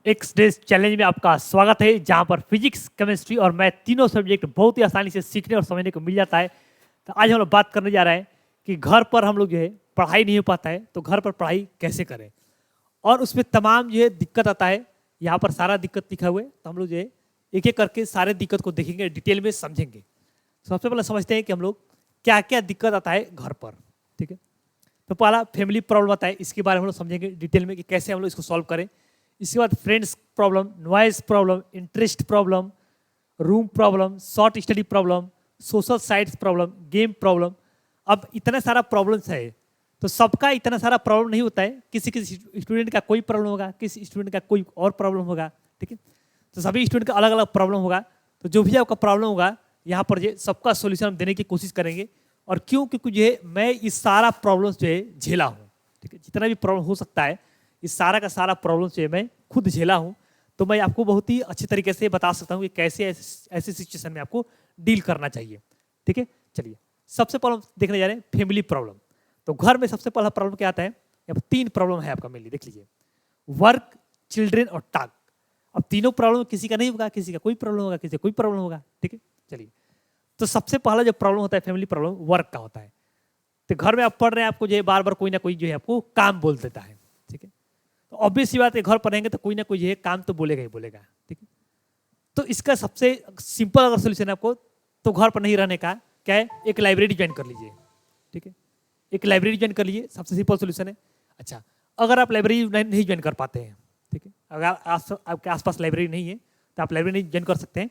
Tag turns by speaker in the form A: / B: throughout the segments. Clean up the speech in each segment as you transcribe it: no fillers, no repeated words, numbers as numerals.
A: X days challenge में आपका स्वागत है, जहां पर फिजिक्स, केमिस्ट्री और मैथ तीनों सब्जेक्ट बहुत ही आसानी से सीखने और समझने को मिल जाता है। तो आज हम लोग बात करने जा रहे हैं कि घर पर हम लोग जो है पढ़ाई नहीं हो पाता है, तो घर पर पढ़ाई कैसे करें, और उसमें तमाम जो है दिक्कत आता है। यहाँ पर सारा दिक्कत लिखा हुआ है, तो हम लोग जो है एक एक करके सारे दिक्कत को देखेंगे, डिटेल में समझेंगे। सबसे पहले समझते हैं कि हम लोग क्या क्या दिक्कत आता है घर पर। ठीक है, तो पहला फैमिली प्रॉब्लम आता है, इसके बारे में हम लोग समझेंगे डिटेल में कि कैसे हम लोग इसको सॉल्व करें। इसके बाद friends problem, noise problem, interest problem, room problem, short study problem, social sites problem, game problem. अब इतना सारा प्रॉब्लम्स है, तो सबका इतना सारा प्रॉब्लम नहीं होता है। किसी किसी स्टूडेंट का कोई प्रॉब्लम होगा, किसी स्टूडेंट का कोई और प्रॉब्लम होगा। ठीक है, तो सभी स्टूडेंट का अलग अलग प्रॉब्लम होगा। तो जो भी आपका प्रॉब्लम होगा, यहाँ पर जो सबका सोल्यूशन हम देने की कोशिश करेंगे। और क्यों? क्योंकि जो है मैं इस सारा प्रॉब्लम जो है झेला हूँ। ठीक है, जितना भी प्रॉब्लम हो सकता है, इस सारा का सारा प्रॉब्लम जो है मैं खुद झेला हूँ। तो मैं आपको बहुत ही अच्छे तरीके से बता सकता हूँ कि कैसे ऐसे सिचुएशन में आपको डील करना चाहिए। ठीक है, चलिए सबसे पहले देखने जा रहे हैं फैमिली प्रॉब्लम। तो घर में सबसे पहला प्रॉब्लम क्या आता है? यहाँ पर 3 प्रॉब्लम है आपका मेनली, देख लीजिए। वर्क, चिल्ड्रेन और टास्क। अब तीनों प्रॉब्लम किसी का नहीं होगा, किसी का कोई प्रॉब्लम होगा, किसी का कोई प्रॉब्लम होगा। ठीक है, चलिए। तो सबसे पहला जो प्रॉब्लम होता है फैमिली प्रॉब्लम, वर्क का होता है। तो घर में आप पढ़ रहे हैं, आपको जो है बार बार कोई ना कोई जो है आपको काम बोल देता है। ठीक है, तो ऑब्वियस सी बात है, घर पर रहेंगे तो कोई ना कोई जो है काम तो बोलेगा ही बोलेगा। ठीक है, तो इसका सबसे सिंपल अगर सोल्यूशन है आपको, तो घर पर नहीं रहने का क्या है, एक लाइब्रेरी ज्वाइन कर लीजिए। ठीक है, एक लाइब्रेरी ज्वाइन कर लीजिए, सबसे सिंपल सोल्यूशन है। अच्छा, अगर आप लाइब्रेरी नहीं ज्वाइन कर पाते हैं, ठीक है, अगर आपके आसपास लाइब्रेरी नहीं है, तो आप लाइब्रेरी नहीं ज्वाइन कर सकते हैं,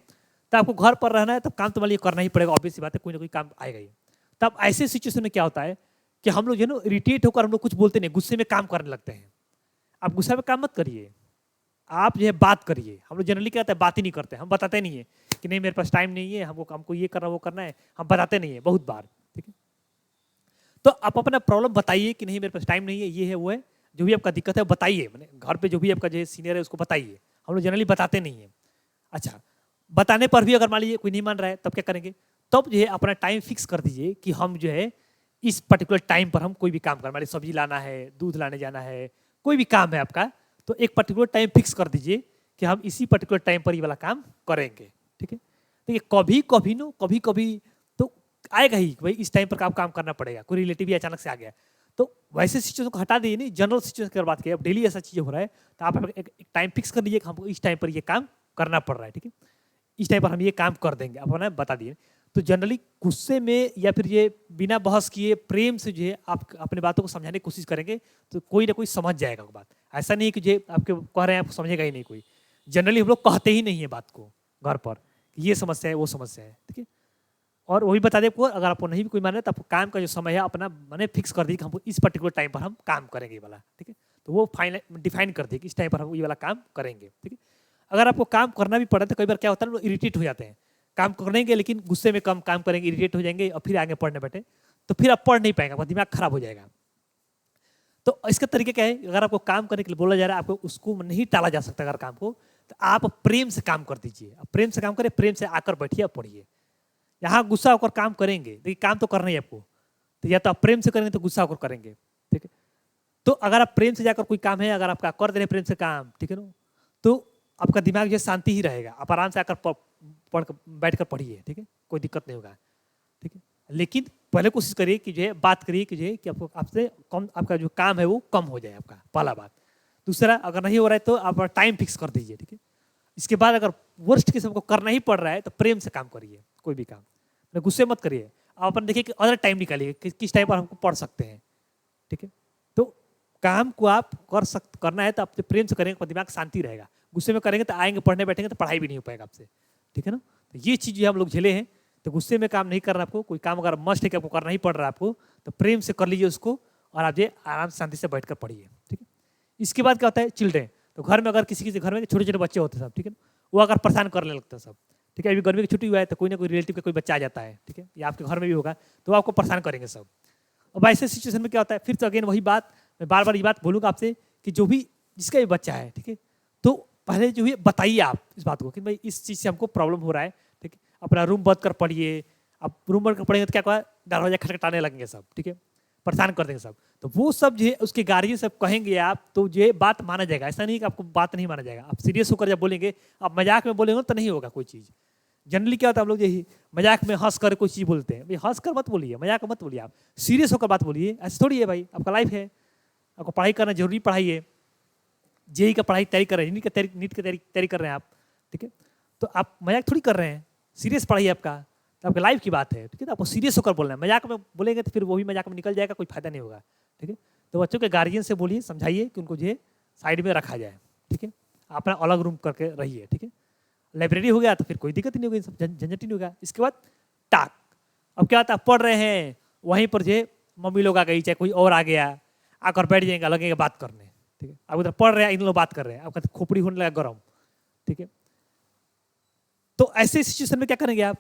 A: तो आपको घर पर रहना है, तो काम तो मान लीजिए करना ही पड़ेगा। ऑब्वियस सी बात है, कोई ना कोई काम आएगा ही। तब ऐसे सिचुएशन में क्या होता है कि हम लोग जो है ना इरिटेट होकर हम लोग कुछ बोलते नहीं, गुस्से में काम करने लगते हैं। आप गुस्सा में काम मत करिए, आप जो है बात करिए। हम लोग जनरली क्या होता है, बात ही नहीं करते, हम बताते नहीं है कि नहीं मेरे पास टाइम नहीं है, हमको ये करना वो करना है, हम बताते नहीं है बहुत बार। ठीक है, तो आप अपना प्रॉब्लम बताइए कि नहीं मेरे पास टाइम नहीं है, ये है वो है, जो भी आपका दिक्कत है बताइए। मैंने घर पे जो भी आपका जो सीनियर है उसको बताइए। हम लोग जनरली बताते नहीं है। अच्छा, बताने पर भी अगर मान लीजिए कोई नहीं मान रहा है, तब क्या करेंगे? तब जो है अपना टाइम फिक्स कर दीजिए कि हम जो है इस पर्टिकुलर टाइम पर हम कोई भी काम कर, मान लीजिए सब्जी लाना है, दूध लाने जाना है, कोई भी काम है आपका, तो एक पर्टिकुलर टाइम फिक्स कर दीजिए कि हम इसी पर्टिकुलर टाइम पर ये वाला काम करेंगे। ठीक है, देखिए कभी कभी नो कभी कभी तो आएगा ही भाई, इस टाइम पर काम करना पड़ेगा, कोई रिलेटिव ही अचानक से आ गया, तो वैसे सिचुएशन को हटा दीजिए। नहीं, जनरल सिचुएशन की बात करिए। अब डेली ऐसा चीज़ हो रहा है, तो आप एक टाइम फिक्स कर लीजिए कि हमको इस टाइम पर ये काम करना पड़ रहा है। ठीक है, इस टाइम पर हम ये काम कर देंगे, आप ना बता दिए। तो जनरली गुस्से में या फिर ये बिना बहस किए प्रेम से जो है आप अपने बातों को समझाने की कोशिश करेंगे, तो कोई ना कोई समझ जाएगा वो बात। ऐसा नहीं कि जो आपके कह रहे हैं आपको समझेगा ही नहीं कोई। जनरली हम लोग कहते ही नहीं है बात को घर पर कि ये समस्या है वो समस्या है। ठीक है, और वही बता दें आपको, अगर आपको नहीं भी कोई मान रहा है, तो आपको काम का जो समय है अपना मैंने फिक्स कर दी कि हमको इस पर्टिकुलर टाइम पर हम काम करेंगे ये वाला। ठीक है, तो वो फाइनल डिफाइन कर दी कि इस टाइम पर हम ये वाला काम करेंगे। ठीक है, अगर आपको काम करना भी पड़े तो कई बार क्या होता है, लोग इरिटेट हो जाते हैं। काम करेंगे लेकिन गुस्से में कम काम करेंगे, इरिटेट हो जाएंगे, और फिर आगे पढ़ने बैठे तो फिर आप पढ़ नहीं पाएंगे, आपका दिमाग खराब हो जाएगा। तो इसका तरीका क्या है, अगर आपको काम करने के लिए बोला जा रहा है, आपको उसको नहीं टाला जा सकता। अगर काम को, तो आप प्रेम से काम कर दीजिए। प्रेम से काम करें, प्रेम से आकर बैठिए, पढ़िए। यहाँ गुस्सा होकर काम करेंगे, देखिए काम तो करना ही आपको, तो या तो आप प्रेम से करेंगे तो गुस्सा होकर करेंगे। ठीक है, तो अगर आप प्रेम से जाकर कोई काम है, अगर आपका कर दे रहे प्रेम से काम, ठीक है ना, तो आपका दिमाग जो शांति ही रहेगा। आप आराम से आकर पढ़ बैठ कर पढ़िए। ठीक है, कोई दिक्कत नहीं होगा। ठीक है, लेकिन पहले कोशिश करिए कि जो है बात करिए कि जो है कि आपको आपसे कम, आपका जो काम है वो कम हो जाए, आपका पहला बात। दूसरा, अगर नहीं हो रहा है तो आप टाइम फिक्स कर दीजिए। ठीक है, इसके बाद अगर वर्स्ट केस हमको करना ही पड़ रहा है, तो प्रेम से काम करिए कोई भी काम, गुस्से मत करिए। आप अपन देखिए कि अदर टाइम निकालिए कि किस टाइम पर हमको पढ़ सकते हैं। ठीक है, तो काम को आप करना है तो आप प्रेम से करेंगे, दिमाग शांति रहेगा। गुस्से में करेंगे तो आएंगे पढ़ने बैठेंगे तो पढ़ाई भी नहीं हो पाएगा आपसे। ठीक है ना, तो ये चीज़ हम लोग झेले हैं। तो गुस्से में काम नहीं करना आपको, कोई काम अगर मस्ट है कि आपको करना ही पड़ रहा है आपको, तो प्रेम से कर लीजिए उसको, और आप जो आराम से शांति से बैठ कर पढ़िए। ठीक है, इसके बाद क्या होता है, चिल्ड्रेन। तो घर में अगर किसी घर में छोटे छोटे बच्चे होते हैं सब, ठीक है, वो अगर परेशान करने लगते हैं सब। ठीक है, अभी गर्मी की छुट्टी हुआ है तो कोई ना कोई रिलेटिव का कोई बच्चा आ जाता है। ठीक है, या आपके घर में भी होगा, तो आपको परेशान करेंगे सब। अब ऐसे सिचुएशन में क्या होता है, फिर तो अगेन वही बात, मैं बार बार ये बात बोलूँगा आपसे कि जो भी जिसका भी बच्चा है, ठीक है, तो पहले जो है बताइए आप इस बात को कि भाई इस चीज़ से हमको प्रॉब्लम हो रहा है। ठीक है, अपना रूम बंद कर पढ़िए। आप रूम बंद कर पढ़ेंगे तो क्या होगा, दरवाजा खटखटाने लगेंगे सब। ठीक है, परेशान कर देंगे सब। तो वो सब जो है उसके गार्जियन सब कहेंगे आप, तो ये बात माना जाएगा। ऐसा नहीं कि आपको बात नहीं माना जाएगा। आप सीरियस होकर जब बोलेंगे, आप मजाक में बोलेंगे तो नहीं होगा कोई चीज़। जनरली क्या होता है, हम लोग यही मजाक में हंस कर कोई चीज़ बोलते हैं। भाई हंस कर मत बोलिए, मजाक मत बोलिए, आप सीरियस होकर बात बोलिए। ऐसे थोड़ी है भाई, आपका लाइफ है, आपको पढ़ाई करना जरूरी, पढ़ाई है। जेई का पढ़ाई तैयारी कर रहे हैं, नीट की तैयारी कर रहे हैं आप, ठीक है। तो आप मजाक थोड़ी कर रहे हैं, सीरियस पढ़ाई है आपका, तो आपके लाइफ की बात है, ठीक है। तो आपको सीरियस होकर बोलना है। मजाक में बोलेंगे तो फिर वो भी मजाक में निकल जाएगा, कोई फायदा नहीं होगा, ठीक है। तो बच्चों के गार्जियन से बोलिए, समझाइए कि उनको जो है साइड में रखा जाए, ठीक है। अपना अलग रूम करके रहिए, ठीक है। लाइब्रेरी हो गया तो फिर कोई दिक्कत ही नहीं होगी, सब झंझट ही नहीं होगा। इसके बाद टाक, अब क्या होता है, पढ़ रहे हैं वहीं पर जो मम्मी लोग आ गई, चाहे कोई और आ गया, आकर बैठ जाएंगे, लगेगा बात करने, ठीक है। आप उधर पढ़ रहे हैं, इन लोग बात कर रहे हैं, आपका खोपड़ी होने लगा गर्म, ठीक है। तो ऐसे सिचुएशन में क्या करेंगे आप,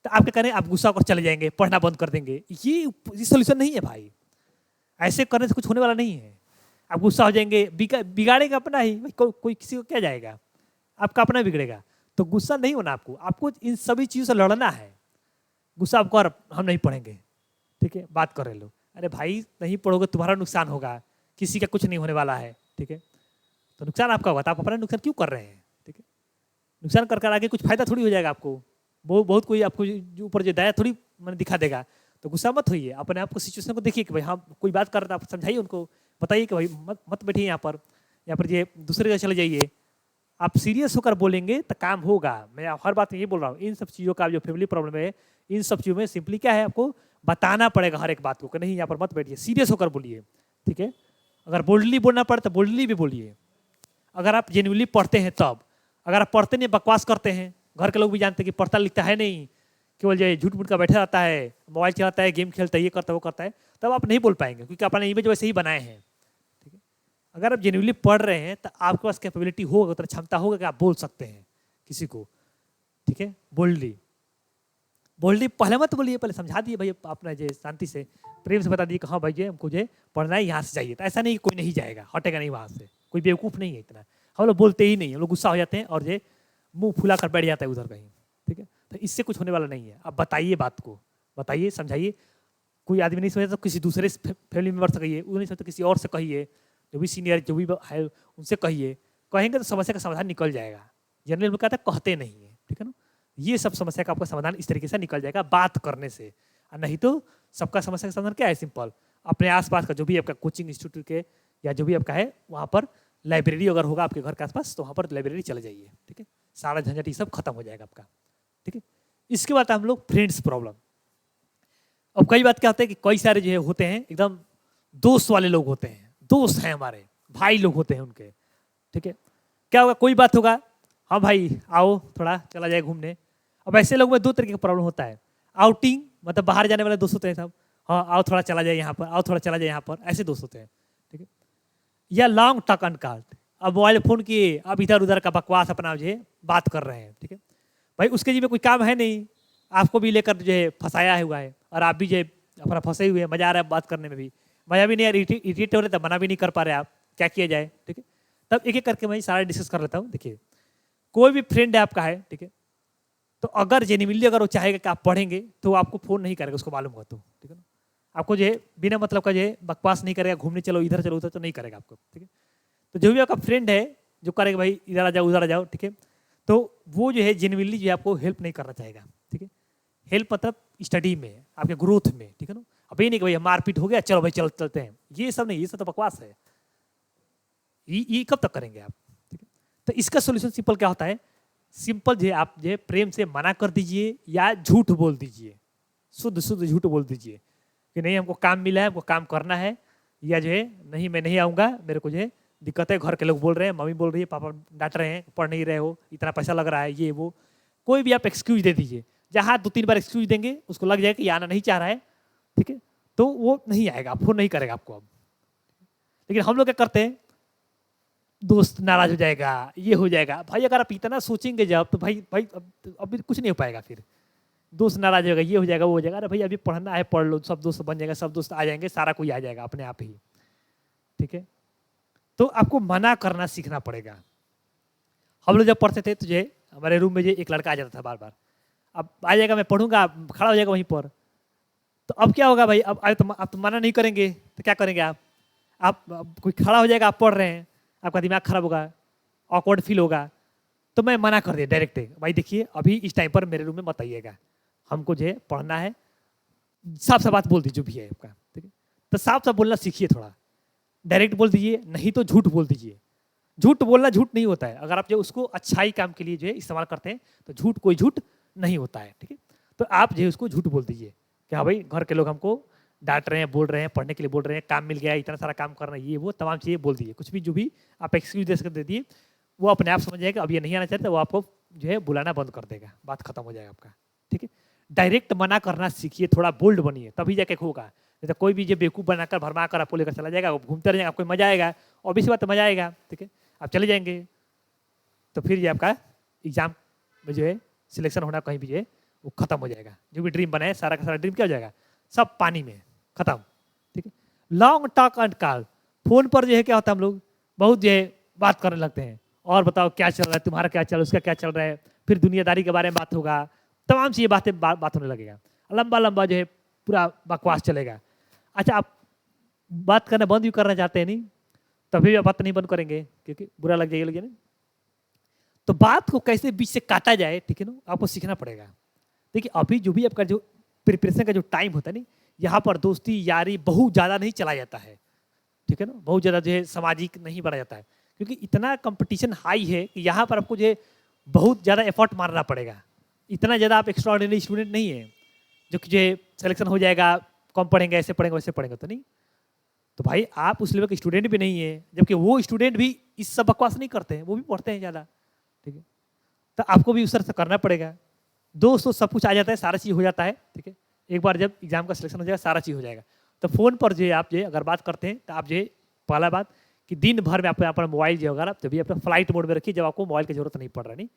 A: तो आप क्या करें, आप गुस्सा होकर चले जाएंगे, पढ़ना बंद कर देंगे। ये सोल्यूशन नहीं है भाई, ऐसे करने से कुछ होने वाला नहीं है। आप गुस्सा हो जाएंगे, बिगाड़ेगा अपना ही, कोई किसी को क्या जाएगा, आपका अपना बिगड़ेगा। तो गुस्सा नहीं होना आपको, आपको इन सभी चीज़ों से लड़ना है। गुस्सा आपको, और हम नहीं पढ़ेंगे, ठीक है, बात कर रहे लोग, अरे भाई नहीं पढ़ोगे तुम्हारा नुकसान होगा, किसी का कुछ नहीं होने वाला है, ठीक है। तो नुकसान आपका होगा, तो आप अपना नुकसान क्यों कर रहे हैं, ठीक है। नुकसान कर कर आगे कुछ फायदा थोड़ी हो जाएगा आपको, बहुत कोई आपको ऊपर जो दया थोड़ी मैंने दिखा देगा। तो गुस्सा मत होइए, अपने आप को सिचुएशन को देखिए कि भाई हाँ कोई बात कर रहा है, आप समझाइए उनको, बताइए कि भाई मत बैठिए यहाँ पर ये दूसरे जगह चले जाइए। आप सीरियस होकर बोलेंगे तो काम होगा। मैं हर बात में ये बोल रहा हूँ, इन सब चीज़ों का जो फैमिली प्रॉब्लम है, इन सब चीज़ों में सिंपली क्या है, आपको बताना पड़ेगा हर एक बात को कि नहीं यहाँ पर मत बैठिए, सीरियस होकर बोलिए, ठीक है। अगर बोल्डली बोलना पड़े तो बोल्डली भी बोलिए। अगर आप जेन्युइनली पढ़ते हैं तब, अगर आप पढ़ते नहीं बकवास करते हैं, घर के लोग भी जानते हैं कि पढ़ता लिखता है नहीं, केवल जो झूठ मूठ का बैठा रहता है, मोबाइल चलाता है, गेम खेलता है, ये करता है वो करता है, तब आप नहीं बोल पाएंगे, क्योंकि अपने इमेज वैसे ही बनाए हैं, ठीक है। अगर आप जेन्युइनली पढ़ रहे हैं तो आपके पास कैपेबिलिटी होगा, उतना क्षमता होगा कि आप बोल सकते हैं किसी को, ठीक है, बोल्डली। पहले मत बोलिए, पहले समझा दिए भाई अपना जो शांति से प्रेम से बता दिए कि हाँ भाई जो हमको जो पढ़ना है, यहाँ से जाइए। तो ऐसा नहीं कोई नहीं जाएगा, हटेगा नहीं वहाँ से, कोई बेवकूफ़ नहीं है इतना। हम लोग बोलते ही नहीं, हम लोग गुस्सा हो जाते हैं और जो मुंह फुला कर बैठ जाता है उधर कहीं, ठीक है। तो इससे कुछ होने वाला नहीं है। आप बताइए, बात को बताइए, समझाइए। कोई आदमी नहीं समझे तो किसी दूसरे फैमिली मेम्बर से कहिए, वो नहीं समझे तो किसी और से कहिए, जो भी सीनियर जो भी है उनसे कहिए। कहेंगे तो समस्या का समाधान निकल जाएगा। जनरल में कहता है कहते नहीं है, ठीक है ना। ये सब समस्या का आपका समाधान इस तरीके से निकल जाएगा बात करने से। और नहीं तो सबका समस्या का समाधान क्या है, सिंपल, अपने आसपास का जो भी आपका कोचिंग इंस्टीट्यूट के या जो भी आपका है वहाँ पर लाइब्रेरी अगर होगा आपके घर के आसपास, तो वहाँ पर लाइब्रेरी चले जाइए, ठीक है। सारा झंझट ये सब खत्म हो जाएगा आपका, ठीक है। इसके बाद हम लोग फ्रेंड्स प्रॉब्लम। अब कई बात क्या होता है कि कई सारे जो है होते हैं एकदम दोस्त वाले लोग होते हैं, दोस्त हैं हमारे, भाई लोग होते हैं उनके, ठीक है। क्या होगा, कोई बात होगा, हाँ भाई आओ थोड़ा चला जाए घूमने। अब ऐसे लोग में दो तरीके का प्रॉब्लम होता है। आउटिंग मतलब बाहर जाने वाले दोस्त होते हैं सब, हाँ आओ थोड़ा चला जाए यहाँ पर, आओ थोड़ा चला जाए यहाँ पर, ऐसे दोस्त होते हैं, ठीक है। या लॉन्ग टॉक अनकाल्ड, अब मोबाइल फ़ोन किए, अब इधर उधर का बकवास अपना जो है बात कर रहे हैं, ठीक है। भाई उसके जी में कोई काम है नहीं, आपको भी लेकर जो है फंसाया हुआ है, और आप भी जो है अपना फंसे हुए हैं। मजा आ रहा है बात करने में भी, मजा भी नहीं आ रहा, इरिटेट हो रहे तब मना भी नहीं कर पा रहे आप, क्या किया जाए, ठीक है। तब एक एक करके मैं सारा डिस्कस कर लेता हूँ। देखिए कोई भी फ्रेंड है आपका है, ठीक है, तो अगर जेन्युइनली अगर वो चाहेगा कि आप पढ़ेंगे तो वो आपको फ़ोन नहीं करेगा, उसको मालूम हो तो, ठीक है ना। आपको जो है बिना मतलब का जो है बकवास नहीं करेगा, घूमने चलो इधर चलो उधर तो नहीं करेगा आपको, ठीक है। तो जो भी आपका फ्रेंड है जो करेगा भाई इधर आ जाओ उधर आ जाओ, ठीक है, तो वो जो है जेन्युइनली जो है आपको हेल्प नहीं करना चाहेगा, ठीक है। हेल्प मतलब स्टडी में, आपके ग्रोथ में, ठीक है ना। अब ये नहीं कि भाई मारपीट हो गया चलो भाई चलते हैं, ये सब नहीं, ये सब तो बकवास है। ये कब तक करेंगे आप, ठीक है। तो इसका सोल्यूशन सिंपल क्या होता है, सिंपल जो है आप जो है प्रेम से मना कर दीजिए या झूठ बोल दीजिए, शुद्ध शुद्ध झूठ बोल दीजिए कि नहीं हमको काम मिला है, हमको काम करना है, या जो है नहीं मैं नहीं आऊँगा, मेरे को जो है दिक्कत है, घर के लोग बोल रहे हैं, मम्मी बोल रही है, पापा डांट रहे हैं, पढ़ नहीं रहे हो, इतना पैसा लग रहा है, ये वो कोई भी आप एक्सक्यूज दे दीजिए। जहाँ 2-3 बार एक्सक्यूज देंगे उसको लग जाएगा कि ये आना नहीं चाह रहा है, ठीक है, तो वो नहीं आएगा, फोन नहीं करेगा आपको अब। लेकिन हम लोग क्या करते हैं, दोस्त नाराज हो जाएगा, ये हो जाएगा। भाई अगर आप इतना सोचेंगे जब, तो भाई अभी कुछ नहीं हो पाएगा। फिर दोस्त नाराज होगा, ये हो जाएगा वो हो जाएगा। अरे भाई अभी पढ़ना है, पढ़ लो, सब दोस्त बन जाएगा, सब दोस्त आ जाएंगे, सारा कोई आ जाएगा अपने आप ही, ठीक है। तो आपको मना करना सीखना पड़ेगा। हम लोग जब पढ़ते थे तो जो हमारे रूम में जो एक लड़का आ जाता था बार बार, अब आ जाएगा मैं पढ़ूंगा, खड़ा हो जाएगा वहीं पर, तो अब क्या होगा भाई, अब आप तो मना नहीं करेंगे तो क्या करेंगे आप अब कोई खड़ा हो जाएगा, आप पढ़ रहे हैं, आपका दिमाग खराब होगा, ऑकवर्ड फील होगा, तो मैं मना कर दिया डायरेक्ट, भाई देखिए अभी इस टाइम पर मेरे रूम में मत आइएगा, हमको जो है पढ़ना है, साफ साफ बात बोल दीजिए जो भी है आपका, ठीक है। तो साफ साफ बोलना सीखिए थोड़ा, डायरेक्ट बोल दीजिए, नहीं तो झूठ बोल दीजिए। झूठ बोलना झूठ नहीं होता है, अगर आप जो उसको अच्छाई काम के लिए जो है इस्तेमाल करते हैं तो झूठ कोई झूठ नहीं होता है, ठीक है। तो आप जो है उसको झूठ बोल दीजिए कि हाँ भाई घर के लोग हमको डांट रहे हैं, बोल रहे हैं, पढ़ने के लिए बोल रहे हैं, काम मिल गया, इतना सारा काम करना, ये वो तमाम चीज़ें बोल दीजिए, कुछ भी जो भी आप एक्सक्यूज दे सकते दे दिए, वो अपने आप समझ जाएगा अब ये नहीं आना चाहता, वो आपको जो है बुलाना बंद कर देगा, बात खत्म हो जाएगा आपका, ठीक है। डायरेक्ट मना करना सीखिए, थोड़ा बोल्ड बनिए, तभी जाके होगा। नहीं तो कोई भी जो बेवकूफ़ बनाकर भरमा कर आपको लेकर चला जाएगा, वो घूमते रहेंगे, आपको मजा आएगा, ऑब्वियस बात मजा आएगा, ठीक है, आप चले जाएंगे, तो फिर ये आपका एग्जाम में जो है सिलेक्शन होना कहीं भी जो है वो खत्म हो जाएगा, जो भी ड्रीम बनाए सारा का सारा ड्रीम क्या हो जाएगा, सब पानी में खत्म, ठीक है। Long talk and call, phone पर जो है क्या होता है, हम लोग बहुत जो है बात करने लगते हैं, और बताओ क्या चल रहा है, तुम्हारा क्या चल रहा है, उसका क्या चल रहा है, फिर दुनियादारी के बारे में बात होगा, तमाम चीज़ें बात होने लगेगा, लंबा लंबा जो है पूरा बकवास चलेगा। अच्छा, आप बात करना बंद भी करना चाहते हैं नहीं, तभी आप बात नहीं बंद करेंगे क्योंकि बुरा लग जाएगा लगे नहीं, तो बात को कैसे बीच से काटा जाए, ठीक है ना, आपको सीखना पड़ेगा। देखिए अभी जो भी आपका जो प्रिपरेशन का जो टाइम होता है नहीं, यहाँ पर दोस्ती यारी बहुत ज़्यादा नहीं चला जाता है, ठीक है ना, बहुत ज़्यादा जो है सामाजिक नहीं बढ़ा जाता है, क्योंकि इतना कंपटीशन हाई है कि यहाँ पर आपको जो है बहुत ज़्यादा एफर्ट मारना पड़ेगा। इतना ज़्यादा आप एक्स्ट्रा ऑर्डिनरी स्टूडेंट नहीं है जो कि जो है सिलेक्शन हो जाएगा, कम पढ़ेंगे, ऐसे पढ़ेंगे वैसे पढ़ेंगे, तो नहीं। तो भाई आप उस लेवल के स्टूडेंट भी नहीं है, जबकि वो स्टूडेंट भी इस सब बकवास नहीं करते हैं, वो भी पढ़ते हैं ज़्यादा, ठीक है। तो आपको भी उस तरह से करना पड़ेगा। दोस्तों सब कुछ आ जाता है, सारा चीज़ हो जाता है, ठीक है। एक बार जब एग्जाम का सिलेक्शन हो जाएगा सारा चीज़ हो जाएगा। तो फ़ोन पर जो है आप जो है अगर बात करते हैं तो आप जो है पहला बात कि दिन भर में आप अपना मोबाइल जो अगर आप जब अपना फ्लाइट मोड में रखिए, जब आपको मोबाइल की जरूरत नहीं पड़ रहा, नहीं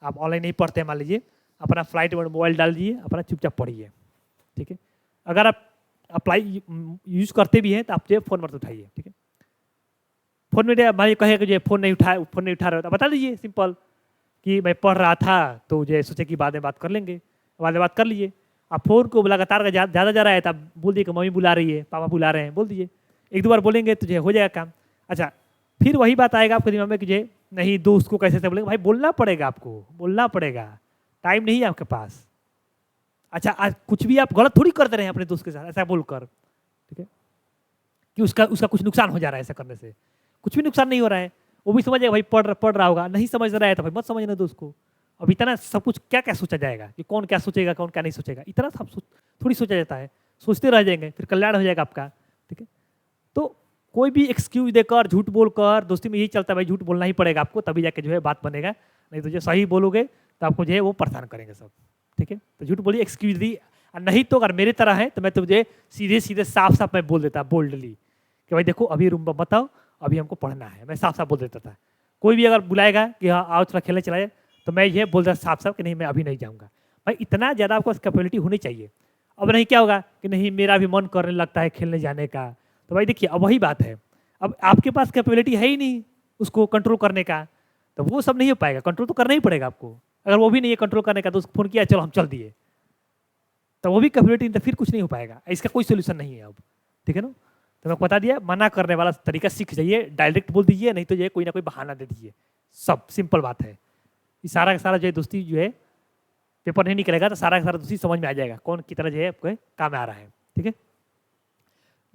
A: आप ऑनलाइन नहीं पढ़ते हैं मान लीजिए, अपना फ्लाइट मोड मोबाइल डाल दीजिए, अपना चुपचाप पढ़िए, ठीक है। अगर आप अप्लाई यूज करते भी हैं तो आप जो फ़ोन मत उठाइए, ठीक है। फ़ोन में मान कहे कि जो फ़ोन नहीं उठा रहे हो तो बता दीजिए सिंपल कि मैं पढ़ रहा था, तो जो सोचे कि बाद में बात कर लेंगे, बाद में बात कर लीजिए। आप फ़ोन को लगातार ज़्यादा जा रहा है तो आप बोल दिए कि मम्मी बुला रही है, पापा बुला रहे हैं, बोल दीजिए, एक दो बार बोलेंगे तो जो हो जाएगा काम। अच्छा, फिर वही बात आएगा आपके दिमाग में कि जो नहीं दोस्त को कैसे बोलेंगे, भाई बोलना पड़ेगा, आपको बोलना पड़ेगा, टाइम नहीं है आपके पास। अच्छा, आज कुछ भी आप गलत थोड़ी करते रहे अपने दोस्त के साथ ऐसा बोलकर, ठीक है, कि उसका कुछ नुकसान हो जा रहा है, ऐसा करने से कुछ भी नुकसान नहीं हो रहा है, वो भी समझेगा भाई पढ़ रहा होगा, नहीं समझ रहा है तो भाई मत समझना दोस्त को। अब इतना सब कुछ क्या क्या सोचा जाएगा कि कौन क्या सोचेगा कौन क्या नहीं सोचेगा, इतना सब थोड़ी सोचा जाता है, सोचते रह जाएंगे फिर कल्याण हो जाएगा आपका, ठीक है। तो कोई भी एक्सक्यूज देकर झूठ बोलकर, दोस्ती में यही चलता है भाई, झूठ बोलना ही पड़ेगा आपको, तभी जाके जो है बात बनेगा, नहीं तो जो सही बोलोगे तो आपको जो है वो परेशान करेंगे सब, ठीक है। तो झूठ बोलिए, एक्सक्यूज दी, नहीं तो अगर मेरे तरह है तो मैं तुझे सीधे सीधे साफ साफ मैं बोल देता बोल्डली कि भाई देखो अभी रूम में बताओ, अभी हमको पढ़ना है, मैं साफ साफ बोल देता था। कोई भी अगर बुलाएगा कि हाँ आओ थोड़ा खेलने चलाए, तो मैं ये बोल देता साफ साफ कि नहीं मैं अभी नहीं जाऊँगा। भाई इतना ज़्यादा आपको कैपेबिलिटी होनी चाहिए। अब नहीं क्या होगा कि नहीं मेरा भी मन करने लगता है खेलने जाने का, तो भाई देखिए अब वही बात है, अब आपके पास कैपेबिलिटी है ही नहीं उसको कंट्रोल करने का, तो वो सब नहीं हो पाएगा, कंट्रोल तो करना ही पड़ेगा आपको। अगर वो भी नहीं है कंट्रोल करने का तो उसको फ़ोन किया चलो हम चल दिए, तो वो भी कैपेबिलिटी तो फिर कुछ नहीं हो पाएगा, इसका कोई सोल्यूशन नहीं है अब, ठीक है ना। तो मैं बता दिया, मना करने वाला तरीका सीख जाइए, डायरेक्ट बोल दीजिए, नहीं तो ये कोई ना कोई बहाना दे दीजिए, सब सिंपल बात है। ये सारा का सारा जो है दोस्ती जो है पेपर नहीं निकलेगा तो सारा का सारा दोस्ती समझ में आ जाएगा कौन कितना जो है आपको काम में आ रहा है, ठीक है।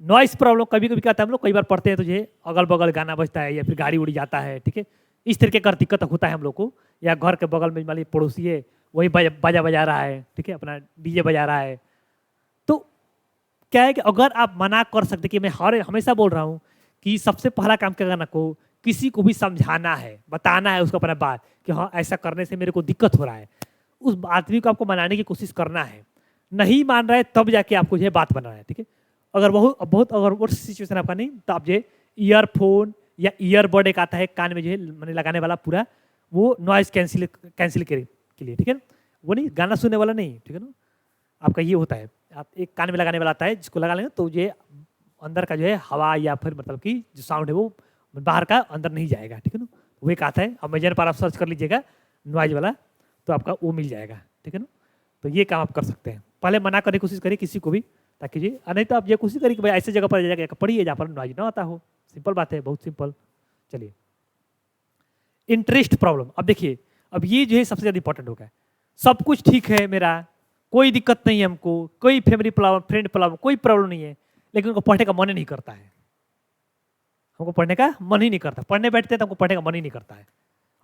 A: नॉइस प्रॉब्लम कभी कभी क्या होता है, हम लोग कई बार पढ़ते हैं तो जो अगल बगल गाना बजता है या फिर गाड़ी उड़ी जाता है, ठीक है, इस तरीके का दिक्कत होता है हम लोग को, या घर के बगल में मान लीजिए पड़ोसी है वही बाजा बजा रहा है, ठीक है, अपना डीजे बजा रहा है, तो क्या है कि अगर आप मना कर सकते कि मैं हमेशा बोल रहा हूँ कि सबसे पहला काम क्या करना को किसी को भी समझाना है, बताना है उसको अपना बात कि हाँ ऐसा करने से मेरे को दिक्कत हो रहा है, उस आदमी को आपको मनाने की कोशिश करना है। नहीं मान रहा है तब जाके आपको ये बात बनाना है, ठीक है। अगर बहुत अगर वो सिचुएशन आपका नहीं तो आप जो ईयरफोन या ईयरबड एक आता है कान में जो है मैंने लगाने वाला पूरा, वो नॉइज कैंसिल के लिए, ठीक है ना, वो नहीं गाना सुनने वाला नहीं, ठीक है ना, आपका ये होता है आप एक कान में लगाने वाला आता है जिसको लगा लेंगे तो ये अंदर का जो है हवा या फिर मतलब कि जो साउंड है वो बाहर का अंदर नहीं जाएगा, ठीक है ना। वो एक आता है, अमेजन पर आप सर्च कर लीजिएगा नॉइज वाला, तो आपका वो मिल जाएगा, ठीक है ना। तो ये काम आप कर सकते हैं, पहले मना करने की कोशिश करिए किसी को भी, ताकि जी नहीं तो आप ये कोशिश करिए कि भाई ऐसी जगह पर जाकर पढ़िए जहाँ पर नॉइज ना आता हो। सिंपल बात है, बहुत सिंपल। चलिए, इंटरेस्ट प्रॉब्लम। अब देखिए, अब ये जो है सबसे ज़्यादा इंपॉर्टेंट होगा। सब कुछ ठीक है मेरा, कोई दिक्कत नहीं है हमको, कोई फैमिली प्रॉब्लम, फ्रेंड प्रॉब्लम, कोई प्रॉब्लम नहीं है, लेकिन उनको पढ़ने का मन ही नहीं करता है। हमको पढ़ने का मन ही नहीं करता, पढ़ने बैठते हैं तो हमको पढ़ने का मन ही नहीं करता है।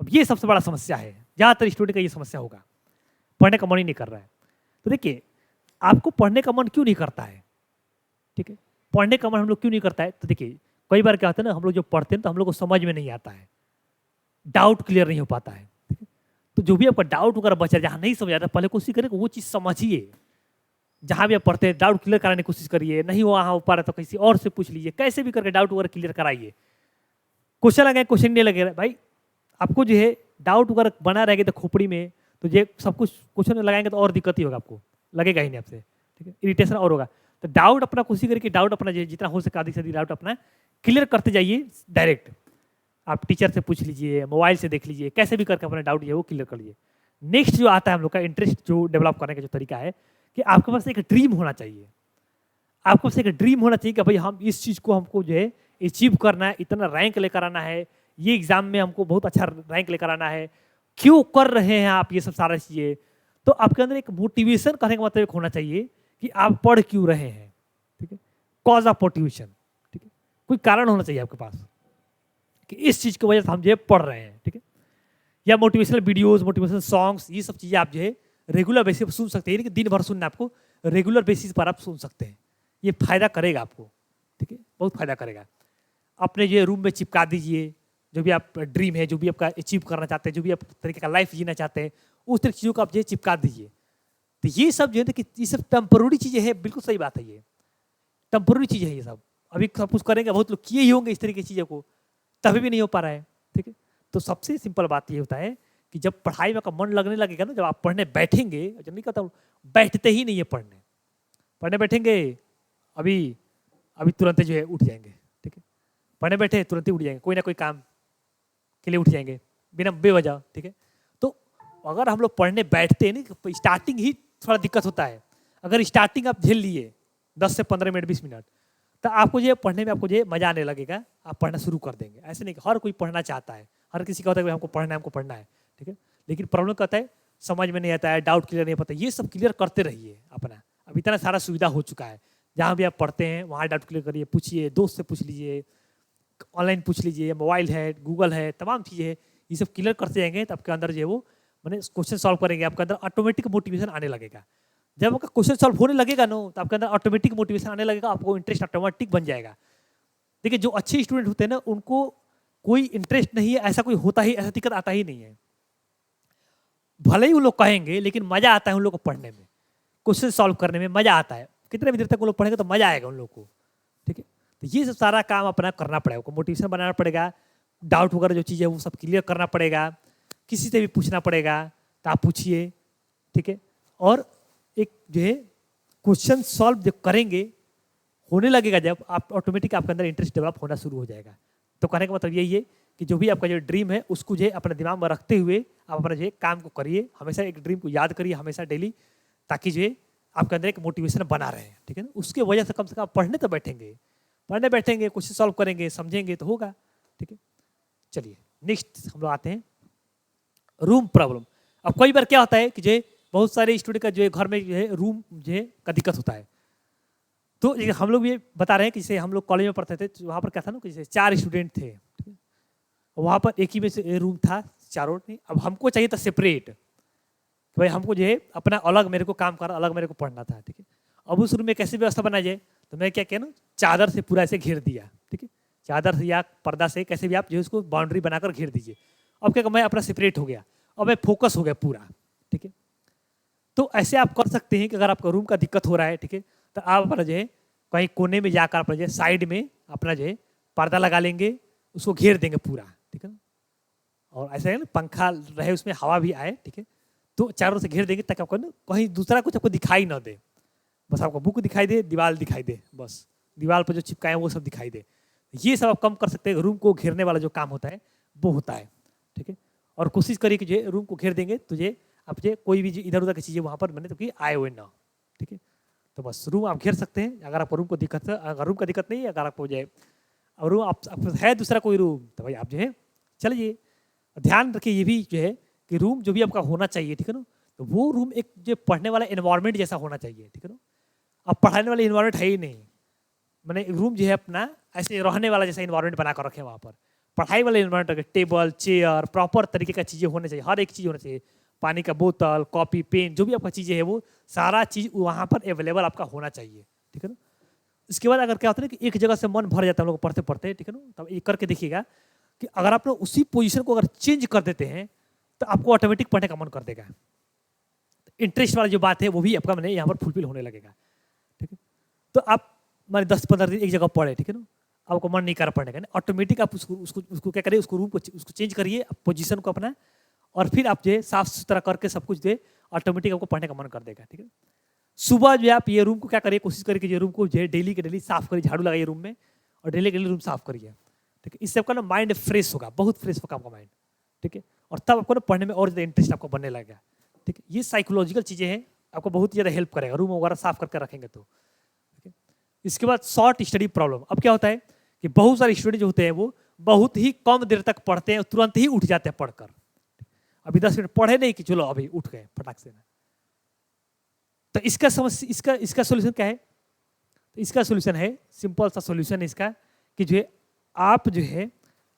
A: अब ये सबसे बड़ा समस्या है, ज़्यादातर स्टूडेंट का ये समस्या होगा, पढ़ने का मन ही नहीं कर रहा है। तो देखिए, आपको पढ़ने का मन क्यों नहीं करता है, ठीक है, पढ़ने का मन हम लोग क्यों नहीं करता है, तो देखिए कई बार क्या होता है ना, हम लोग जो पढ़ते हैं तो हम लोग को समझ में नहीं आता है, डाउट क्लियर नहीं हो पाता है। ठीक है, तो जो भी आपका डाउट वगैरह बचा, जहाँ नहीं समझ आता, पहले कोशिश करें कि वो चीज़ समझिए। जहाँ भी आप पढ़ते हैं डाउट क्लियर कराने की कोशिश करिए, नहीं वहाँ हो पा रहा तो किसी और से पूछ लीजिए, कैसे भी करके डाउट वगैरह क्लियर कराइए। क्वेश्चन लगे, क्वेश्चन नहीं लगे भाई, आपको जो है डाउट वगैरह बना रहेगा तो खोपड़ी में, तो ये सब कुछ क्वेश्चन लगाएंगे तो और दिक्कत ही होगा, आपको लगेगा ही नहीं आपसे। ठीक है, इरिटेशन और होगा। तो डाउट अपना कोशिश करिए कि डाउट अपना जितना हो सके अधिक से अधिक डाउट अपना क्लियर करते जाइए। डायरेक्ट आप टीचर से पूछ लीजिए, मोबाइल से देख लीजिए, कैसे भी करके अपना डाउट जो है वो क्लियर कर लीजिए। नेक्स्ट जो आता है हम लोग का इंटरेस्ट जो डेवलप करने का जो तरीका है कि आपके पास एक ड्रीम होना चाहिए। आपके पास एक ड्रीम होना चाहिए कि भाई हम इस चीज़ को हमको जो है अचीव करना है, इतना रैंक लेकर आना है, ये एग्जाम में हमको बहुत अच्छा रैंक लेकर आना है। क्यों कर रहे हैं आप ये सब सारा चीज़ें? तो आपके अंदर एक मोटिवेशन करने का मतलब एक होना चाहिए कि आप पढ़ क्यों रहे हैं। ठीक है, कॉज ऑफ मोटिवेशन। ठीक है, कोई कारण होना चाहिए आपके पास कि इस चीज़ की वजह से हम जो है पढ़ रहे हैं। ठीक है, या मोटिवेशनल वीडियोस, मोटिवेशनल सॉन्ग्स, ये सब चीज़ें आप जो है रेगुलर बेसिस पर सुन सकते हैं, यानी कि दिन भर सुनना आपको, रेगुलर बेसिस पर आप सुन सकते हैं। ये फायदा करेगा आपको। ठीक है, बहुत फायदा करेगा। अपने जो रूम में चिपका दीजिए जो भी आप ड्रीम है, जो भी आपका अचीव करना चाहते हैं, जो भी आप तरीके का लाइफ जीना चाहते हैं, उस तरह की चीज़ों को आप जो है चिपका दीजिए। तो ये सब जो है कि ये सब टेम्पररी चीज़ें हैं, बिल्कुल सही बात है। ये टेम्पररी चीज़ें हैं, ये सब अभी सब कुछ करेंगे, बहुत लोग किए ही होंगे इस तरीके की चीज़ों को, तभी भी नहीं हो पा रहा है। ठीक है, तो सबसे सिंपल बात ये होता है कि जब पढ़ाई में आपका मन लगने लगेगा ना, जब आप पढ़ने बैठेंगे, जब नहीं कहता हूँ बैठते ही नहीं है पढ़ने, पढ़ने बैठेंगे अभी अभी तुरंत जो है उठ जाएंगे। ठीक है, पढ़ने बैठे तुरंत ही उठ जाएंगे, कोई ना कोई काम के लिए उठ जाएंगे बिना बेवजह। ठीक है, तो अगर हम लोग पढ़ने बैठते हैं ना, स्टार्टिंग ही थोड़ा दिक्कत होता है। अगर स्टार्टिंग आप झेल लिए 10 से 15 मिनट 20 मिनट, तो आपको जो पढ़ने में आपको जो मजा आने लगेगा, आप पढ़ना शुरू कर देंगे। ऐसे नहीं कि हर कोई पढ़ना चाहता है, हर किसी का होता है कि हमको पढ़ना है, हमको पढ़ना है। ठीक है, लेकिन प्रॉब्लम कहता है समझ में नहीं आता है, डाउट क्लियर नहीं पता, ये सब क्लियर करते रहिए अपना। अब इतना सारा सुविधा हो चुका है, जहाँ भी आप पढ़ते हैं वहाँ डाउट क्लियर करिए, पूछिए, दोस्त से पूछ लीजिए, ऑनलाइन पूछ लीजिए, मोबाइल है, गूगल है, तमाम चीज़ें हैं। ये सब क्लियर करते जाएंगे तो आपके अंदर जो है वो मैंने क्वेश्चन सॉल्व करेंगे, आपके अंदर ऑटोमेटिक मोटिवेशन आने लगेगा। जब आपका क्वेश्चन सॉल्व होने लगेगा ना, तो आपके अंदर ऑटोमेटिक मोटिवेशन आने लगेगा, आपको इंटरेस्ट ऑटोमेटिक बन जाएगा। देखिए, जो अच्छे स्टूडेंट होते हैं ना, उनको कोई इंटरेस्ट नहीं है ऐसा कोई होता ही, ऐसा दिक्कत आता ही नहीं है। भले ही वो लोग कहेंगे, लेकिन मजा आता है उन लोग को पढ़ने में, क्वेश्चन सॉल्व करने में मजा आता है। कितने भी देर तक वो लोग पढ़ेंगे तो मजा आएगा उन लोग को। ठीक है, तो ये सब सारा काम अपना करना पड़ेगा, मोटिवेशन बनाना पड़ेगा, डाउट वगैरह जो चीज़ है वो सब क्लियर करना पड़ेगा, किसी से भी पूछना पड़ेगा तो आप पूछिए। ठीक है, और एक जो है क्वेश्चन सॉल्व जब करेंगे, होने लगेगा जब, आप ऑटोमेटिक आपके अंदर इंटरेस्ट डेवलप होना शुरू हो जाएगा। तो कहने का मतलब यही है कि जो भी आपका जो ड्रीम है उसको जो है अपने दिमाग में रखते हुए आप अपना जो है काम को करिए, हमेशा एक ड्रीम को याद करिए हमेशा डेली, ताकि जो है आपके अंदर एक मोटिवेशन बना रहे। ठीक है ना, उसके वजह से कम आप पढ़ने तो बैठेंगे, पढ़ने बैठेंगे, क्वेश्चन सॉल्व करेंगे, समझेंगे तो होगा। ठीक है, चलिए नेक्स्ट हम लोग आते हैं रूम प्रॉब्लम। अब कई बार क्या होता है कि जो बहुत सारे स्टूडेंट का जो है घर में जो है रूम जो है का दिक्कत होता है। तो हम लोग ये बता रहे हैं कि जैसे हम लोग कॉलेज में पढ़ते थे, वहाँ पर क्या था ना कि जैसे 4 स्टूडेंट थे, वहाँ पर एक ही में से रूम था, चारों नहीं। अब हमको चाहिए था सेपरेट, भाई हमको जो है अपना अलग, मेरे को काम कर अलग, मेरे को पढ़ना था। ठीक है, अब उस रूम में कैसी व्यवस्था बनाई जाए, तो मैं क्या किया ना, चादर से पूरा ऐसे घेर दिया। ठीक है, चादर से या पर्दा से कैसे भी आप जो है उसको बाउंड्री बनाकर घेर दीजिए। अब क्या मैं अपना सेपरेट हो गया, अब मैं फोकस हो गया पूरा। ठीक है, तो ऐसे आप कर सकते हैं कि अगर आपका रूम का दिक्कत हो रहा है, ठीक है, तो आप अपना जो है कहीं कोने में जाकर अपना जो है साइड में अपना जो है पर्दा लगा लेंगे, उसको घेर देंगे पूरा। ठीक है, और ऐसा है ना पंखा रहे उसमें हवा भी आए। ठीक है, तो चारों से घेर देंगे ताकि आपको ना कहीं दूसरा कुछ आपको दिखाई ना दे, बस आपको बुक दिखाई दे, दीवार दिखाई दे, बस दीवार पर जो चिपकाए वो सब दिखाई दे। ये सब आप कम कर सकते हैं, रूम को घेरने वाला जो काम होता है वो होता है। ठीक है, और कोशिश करिए कि जो रूम को घेर देंगे तो ये आप जो कोई भी इधर उधर की चीज़ें वहाँ पर बने तो कि आए हुए ना। ठीक है, तो बस रूम आप घेर सकते हैं। अगर आपको रूम को दिक्कत है, अगर रूम का दिक्कत नहीं है, अगर आपको जो है और रूम आप है दूसरा कोई रूम, तो भाई आप जो है चलिए। ध्यान रखिए ये भी जो है कि रूम जो भी आपका होना चाहिए, ठीक है ना, तो वो रूम एक जो पढ़ने वाला एनवायरनमेंट जैसा होना चाहिए, ठीक है ना। अब पढ़ाने वाला इन्वायरमेंट है ही नहीं, मैंने रूम जो है अपना ऐसे रहने वाला जैसा इन्वायरमेंट बना कर रखे वहाँ पर। पढ़ाई वाला इन्वायरमेंट, टेबल चेयर प्रॉपर तरीके का चीज़ें होने चाहिए, हर एक चीज़ होना चाहिए। पानी का बोतल, कॉपी, पेन, जो भी आपका चीज़ें है वो सारा चीज़ वहाँ पर अवेलेबल आपका होना चाहिए, ठीक है ना। इसके बाद अगर क्या होता है ना कि एक जगह से मन भर जाता है हम लोग पढ़ते पढ़ते, ठीक है ना, तब ये करके देखिएगा कि अगर आप लोग उसी पोजीशन को अगर चेंज कर देते हैं तो आपको ऑटोमेटिक पढ़ने का मन कर देगा। इंटरेस्ट वाला जो बात है वो भी आपका मैंने यहाँ पर फुलफिल होने लगेगा, ठीक है। तो आप मान 10-15 दिन एक जगह पढ़े, ठीक है ना, आपको मन नहीं कर पढ़ने का, ऑटोमेटिक आप उसको उसको उसको क्या करिए, उसको रूम को उसको चेंज करिए पोजीशन को अपना, और फिर आप जो है साफ सुथरा करके सब कुछ दे, ऑटोमेटिक आपको पढ़ने का मन कर देगा, ठीक है। सुबह जो है आप ये रूम को क्या करिए, कोशिश करिए कि ये रूम को जो है डेली के डेली साफ करिए, झाड़ू लगाइए रूम में और डेली के डेली रूम साफ करिए, ठीक है। इससे आपका ना माइंड फ्रेश होगा, बहुत फ्रेश होगा आपका माइंड, ठीक है। और तब आपको ना पढ़ने में और ज़्यादा इंटरेस्ट आपको बनने लगेगा, ठीक है। ये साइकोलॉजिकल चीज़ें हैं, आपको बहुत ज़्यादा हेल्प करेगा रूम वगैरह साफ करके रखेंगे तो, ठीक है। इसके बाद शॉर्ट स्टडी प्रॉब्लम। अब क्या होता है कि बहुत सारे स्टूडेंट जो होते हैं वो बहुत ही कम देर तक पढ़ते हैं और तुरंत ही उठ जाते हैं पढ़कर। अभी 10 मिनट पढ़े नहीं कि चलो अभी उठ गए फटाक से ना। तो इसका समस्या, इसका सोल्यूशन क्या है? तो इसका सोल्यूशन है, सिंपल सा सोल्यूशन है इसका, कि जो है आप जो है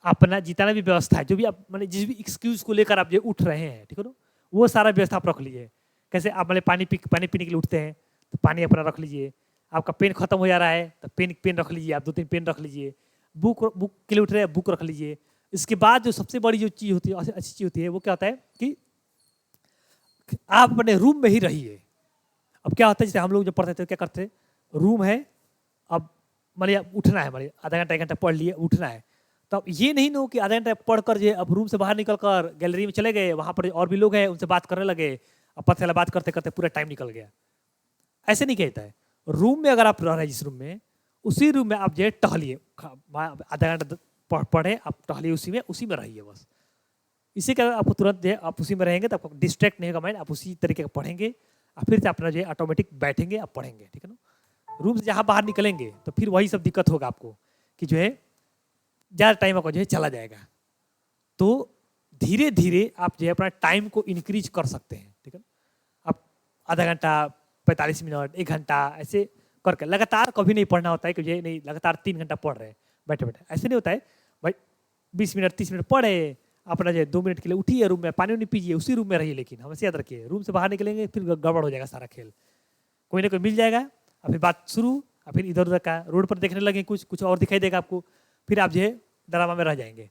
A: अपना जितना भी व्यवस्था है, जो भी आप मैंने जिस भी एक्सक्यूज को लेकर आप जो उठ रहे हैं, ठीक है ना, वो सारा व्यवस्था आप रख लीजिए। कैसे आप मैंने पानी पीने के लिए उठते हैं तो पानी अपना रख लीजिए। आपका पेन खत्म हो जा रहा है तो पेन रख लीजिए, आप 2-3 पेन रख लीजिए। बुक के लिए उठ रहे हैं, बुक रख लीजिए। इसके बाद जो सबसे बड़ी जो चीज़ होती है, अच्छी चीज़ होती है, वो क्या होता है कि आप अपने रूम में ही रहिए। अब क्या होता है, जैसे हम लोग जब पढ़ते थे क्या करते, रूम है, अब मान उठना है, मान आधा घंटा 1 घंटा पढ़ लिए, उठना है, तो अब ये नहीं नो कि आधा घंटा पढ़ कर जो अब रूम से बाहर निकल कर गैलरी में चले गए, वहाँ पर और भी लोग हैं उनसे बात करने लगे, अब पता चला बात करते करते पूरा टाइम निकल गया। ऐसे नहीं कहता है। रूम में अगर आप रह रहे हैं जिस रूम में, उसी रूम में आप जो है टहलिए, आधा घंटा पढ़े, आप टहलिए उसी में रहिए बस। इसी का आपको तुरंत जो है आप उसी में रहेंगे तो आपको डिस्ट्रैक्ट नहीं होगा माइंड, आप उसी तरीके का पढ़ेंगे, और फिर से अपना जो है ऑटोमेटिक बैठेंगे, आप पढ़ेंगे, ठीक है ना। रूम से जहाँ बाहर निकलेंगे तो फिर वही सब दिक्कत होगा आपको कि जो है ज़्यादा टाइम आपका जो है चला जाएगा। तो धीरे धीरे आप जो है अपना टाइम को इंक्रीज कर सकते हैं, ठीक है ना। आप आधा घंटा, 45 मिनट, 1 घंटा ऐसे करके, लगातार कभी नहीं पढ़ना होता है कि जो नहीं लगातार 3 घंटा पढ़ रहे हैं बैठे बैठे, ऐसे नहीं होता है भाई। 20 मिनट 30 मिनट पढ़े, अपना जो 2 मिनट के लिए उठिए, रूम में पानी वानी पीजिए, उसी रूम में रहिए। लेकिन हमेशा याद रखिए, रूम से बाहर निकलेंगे फिर गड़बड़ हो जाएगा सारा खेल, कोई ना कोई मिल जाएगा, और फिर बात शुरू, और फिर इधर उधर का रोड पर देखने लगे, कुछ और दिखाई देगा आपको, फिर आप जो है ड्रामा में रह जाएंगे,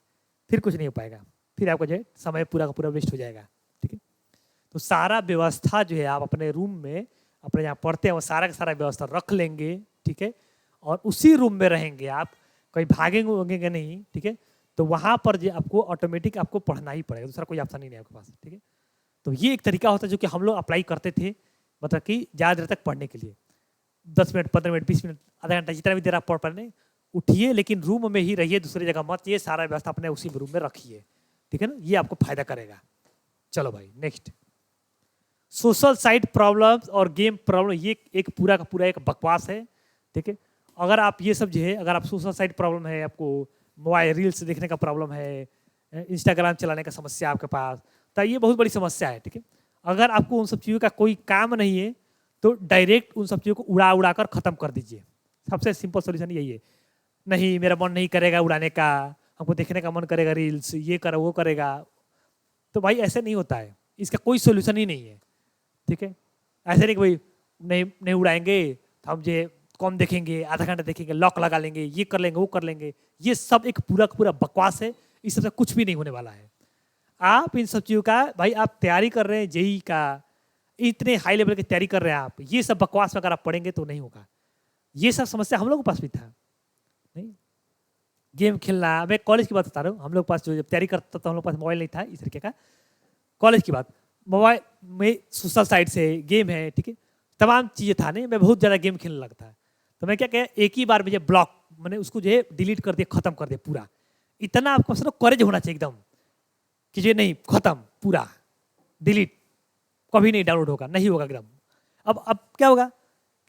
A: फिर कुछ नहीं हो पाएगा, फिर आपका जो है समय पूरा का पूरा वेस्ट हो जाएगा, ठीक है। तो सारा व्यवस्था जो है आप अपने रूम में अपने जहाँ पढ़ते हैं वो सारा का सारा व्यवस्था रख लेंगे, ठीक है, और उसी रूम में रहेंगे आप, कहीं भागेंगे वगेंगे नहीं, ठीक है। तो वहाँ पर जो आपको ऑटोमेटिक आपको पढ़ना ही पड़ेगा, दूसरा कोई ऑप्शन ही नहीं है आपके पास, ठीक है। तो ये एक तरीका होता है जो कि हम लोग अप्लाई करते थे, मतलब कि ज़्यादा देर तक पढ़ने के लिए, 10 मिनट 15 मिनट 20 मिनट आधा घंटा जितना भी देर आप पढ़ने, उठिए लेकिन रूम में ही रहिए, दूसरी जगह मत, ये सारा व्यवस्था अपने उसी रूम में रखिए, ठीक है ना, ये आपको फायदा करेगा। चलो भाई नेक्स्ट, सोशल साइट प्रॉब्लम्स और गेम प्रॉब्लम। ये एक पूरा का पूरा एक बकवास है, ठीक है। अगर आप ये सब जो है, अगर आप सोशल साइट प्रॉब्लम है, आपको मोबाइल रील्स देखने का प्रॉब्लम है, इंस्टाग्राम चलाने का समस्या आपके पास, तो ये बहुत बड़ी समस्या है, ठीक है। अगर आपको उन सब चीज़ों का कोई काम नहीं है तो डायरेक्ट उन सब चीज़ों को उड़ा कर ख़त्म कर दीजिए। सबसे सिंपल सोल्यूशन यही है। नहीं मेरा मन नहीं करेगा उड़ाने का, हमको देखने का मन करेगा रील्स, ये करा वो करेगा, तो भाई ऐसे नहीं होता है, इसका कोई सोल्यूशन ही नहीं है, ठीक है। ऐसे नहीं कि भाई नहीं उड़ाएंगे तो हम जो कम देखेंगे, आधा घंटा देखेंगे, लॉक लगा लेंगे, ये कर लेंगे वो कर लेंगे, ये सब एक पूरा का पूरा बकवास है। इस सबसे कुछ भी नहीं होने वाला है। आप इन सब चीज़ों का भाई आप तैयारी कर रहे हैं जेई का, इतने हाई लेवल की तैयारी कर रहे हैं आप, ये सब बकवास में अगर आप पढ़ेंगे तो नहीं होगा। ये सब समस्या हम लोग के पास भी था, नहीं गेम खेलना, मैं कॉलेज की बात बता रहा हूँ, हम लोग के पास जो जब तैयारी करता तो हम लोग के पास मोबाइल नहीं था इस तरीके का। कॉलेज की बात, मोबाइल में सोशल साइट से गेम है, ठीक है, तमाम चीज़ें था, नहीं मैं बहुत ज़्यादा गेम खेलने लगता है। तो मैं क्या किया, एक ही बार मुझे ब्लॉक, मैंने उसको जो है डिलीट कर दिया, खत्म कर दिया पूरा। इतना आपको सिर्फ कॉलेज होना चाहिए एकदम कि जो नहीं खत्म पूरा डिलीट, कभी नहीं डाउनलोड होगा, नहीं होगा एकदम। अब क्या होगा,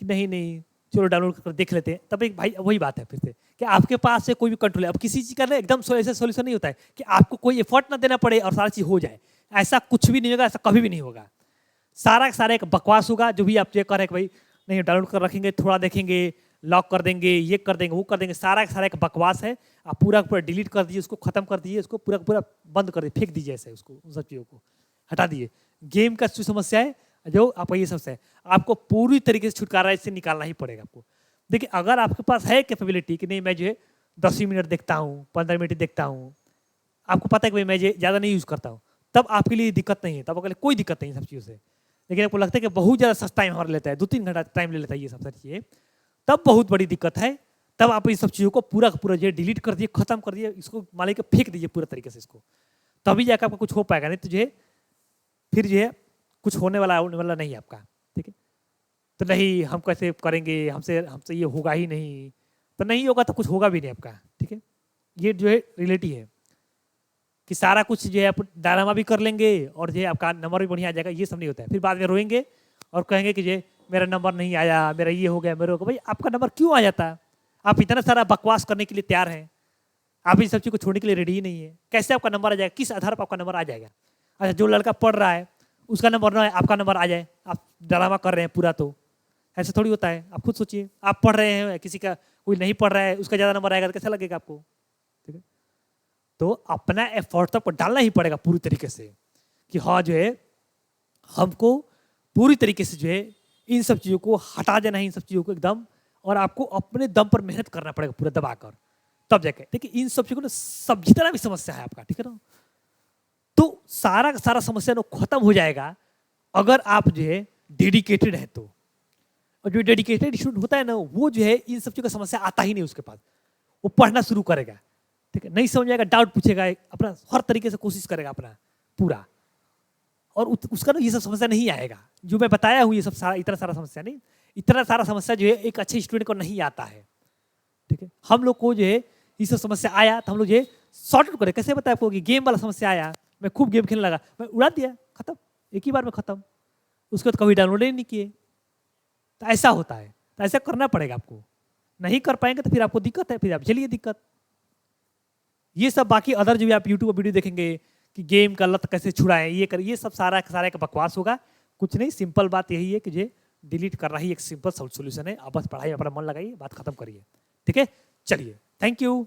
A: कि नहीं नहीं चलो डाउनलोड कर देख लेते हैं, तब एक भाई वही बात है फिर से कि आपके पास से कोई भी कंट्रोल है। अब किसी चीज़ का ना एकदम ऐसा सोल्यूशन नहीं होता है कि आपको कोई एफर्ट ना देना पड़े और सारी चीज़ हो जाए, ऐसा कुछ भी नहीं होगा, ऐसा कभी भी नहीं होगा। सारा का सारा एक बकवास होगा। जो भी आप ये कर रहे हैं कि भाई नहीं डाउनलोड कर रखेंगे, थोड़ा देखेंगे, लॉक कर देंगे, ये कर देंगे, वो कर देंगे, सारा का सारा एक बकवास है। आप पूरा पूरा डिलीट कर दीजिए, उसको खत्म कर दीजिए, उसको पूरा पूरा बंद कर दीजिए, फेंक दीजिए ऐसे उसको, उन सब चीज़ों को हटा दिए। गेम का जो समस्या है, जो आपका ये समस्या है, आपको पूरी तरीके से छुटकारा इससे निकालना ही पड़ेगा आपको। देखिए अगर आपके पास है कैपेबिलिटी कि नहीं मैं जो है 10 ही मिनट देखता हूँ, 15 मिनट देखता हूँ, आपको पता है कि भाई मैं ज़्यादा नहीं यूज़ करता हूँ, तब आपके लिए दिक्कत नहीं है, तब आपके लिए कोई दिक्कत नहीं है सब चीज़ों से। लेकिन आपको लगता है कि बहुत ज़्यादा सस्ता टाइम हमारा लेता है, 2-3 घंटा टाइम ले लेता है ये सब सारी चीज़ें, तब बहुत बड़ी दिक्कत है। तब आप इन सब चीज़ों को पूरा का पूरा जो है डिलीट कर दिए, खत्म कर दिए, इसको मान लीजिए फेंक दीजिए पूरा तरीके से इसको, तभी जाकर आपका कुछ हो पाएगा। नहीं तो जो है फिर जो है कुछ होने वाला नहीं है आपका। ठीक है, तो नहीं हम कैसे करेंगे, हमसे हमसे ये होगा ही नहीं, तो नहीं होगा तो कुछ होगा भी नहीं आपका। ठीक है, ये जो है रियलिटी है कि सारा कुछ जो है आप ड्रामा भी कर लेंगे और जो है आपका नंबर भी बढ़िया आ जाएगा, ये सब नहीं होता है। फिर बाद में रोएंगे और कहेंगे कि जे मेरा नंबर नहीं आया, मेरा ये हो गया, मेरे हो गया। भाई आपका नंबर क्यों आ जाता है? आप इतना सारा बकवास करने के लिए तैयार हैं, आप इन सब चीज़ को छोड़ने के लिए रेडी ही नहीं है, कैसे आपका नंबर आ जाएगा? किस आधार पर आपका नंबर आ जाएगा? अच्छा जो लड़का पढ़ रहा है उसका नंबर ना है, आपका नंबर आ जाए, आप ड्रामा कर रहे हैं पूरा, तो ऐसा थोड़ी होता है। आप खुद सोचिए, आप पढ़ रहे हैं, किसी का कोई नहीं पढ़ रहा है, उसका ज़्यादा नंबर आएगा तो कैसा लगेगा आपको? ठीक है, तो अपना एफर्ट तो डालना ही पड़ेगा पूरी तरीके से कि हाँ जो है हमको पूरी तरीके से जो है इन सब चीज़ों को हटा देना है, इन सब चीज़ों को एकदम, और आपको अपने दम पर मेहनत करना पड़ेगा पूरा दबाकर, तब जाके। देखिए इन सब चीज़ों को सब जितना भी समस्या है आपका, ठीक है ना, तो सारा का सारा समस्या ना खत्म हो जाएगा अगर आप जो है डेडिकेटेड है तो। और जो डेडिकेटेड स्टूडेंट होता है ना, वो जो है इन सब चीज़ों का समस्या आता ही नहीं उसके पास, वो पढ़ना शुरू करेगा। ठीक है, नहीं समझ आएगा डाउट पूछेगा, अपना हर तरीके से कोशिश करेगा अपना पूरा, और उसका ना ये सब समस्या नहीं आएगा जो मैं बताया हूँ। ये सब सारा इतना सारा समस्या नहीं, इतना सारा समस्या जो है एक अच्छे स्टूडेंट को नहीं आता है। ठीक है, हम लोग को जो है ये सब समस्या आया तो हम लोग जो है सॉर्ट आउट करें। कैसे बताया आपको कि गेम वाला समस्या आया, मैं खूब गेम खेलने लगा, मैं उड़ा दिया, खत्म, एक ही बार में खत्म, उसके बाद कभी डाउनलोड ही नहीं किए। तो ऐसा होता है, तो ऐसा करना पड़ेगा आपको। नहीं कर पाएंगे तो फिर आपको दिक्कत है, फिर आप झेलिए दिक्कत। ये सब बाकी अदर जो भी आप यूट्यूब वीडियो देखेंगे कि गेम का लत कैसे छुड़ाएं, ये कर, ये सब सारा सारा एक बकवास होगा। कुछ नहीं, सिंपल बात यही है कि ये डिलीट करना ही एक सिंपल सोल्यूशन है। आप बस पढ़ाई में अपना मन लगाइए, बात खत्म करिए। ठीक है, चलिए, थैंक यू।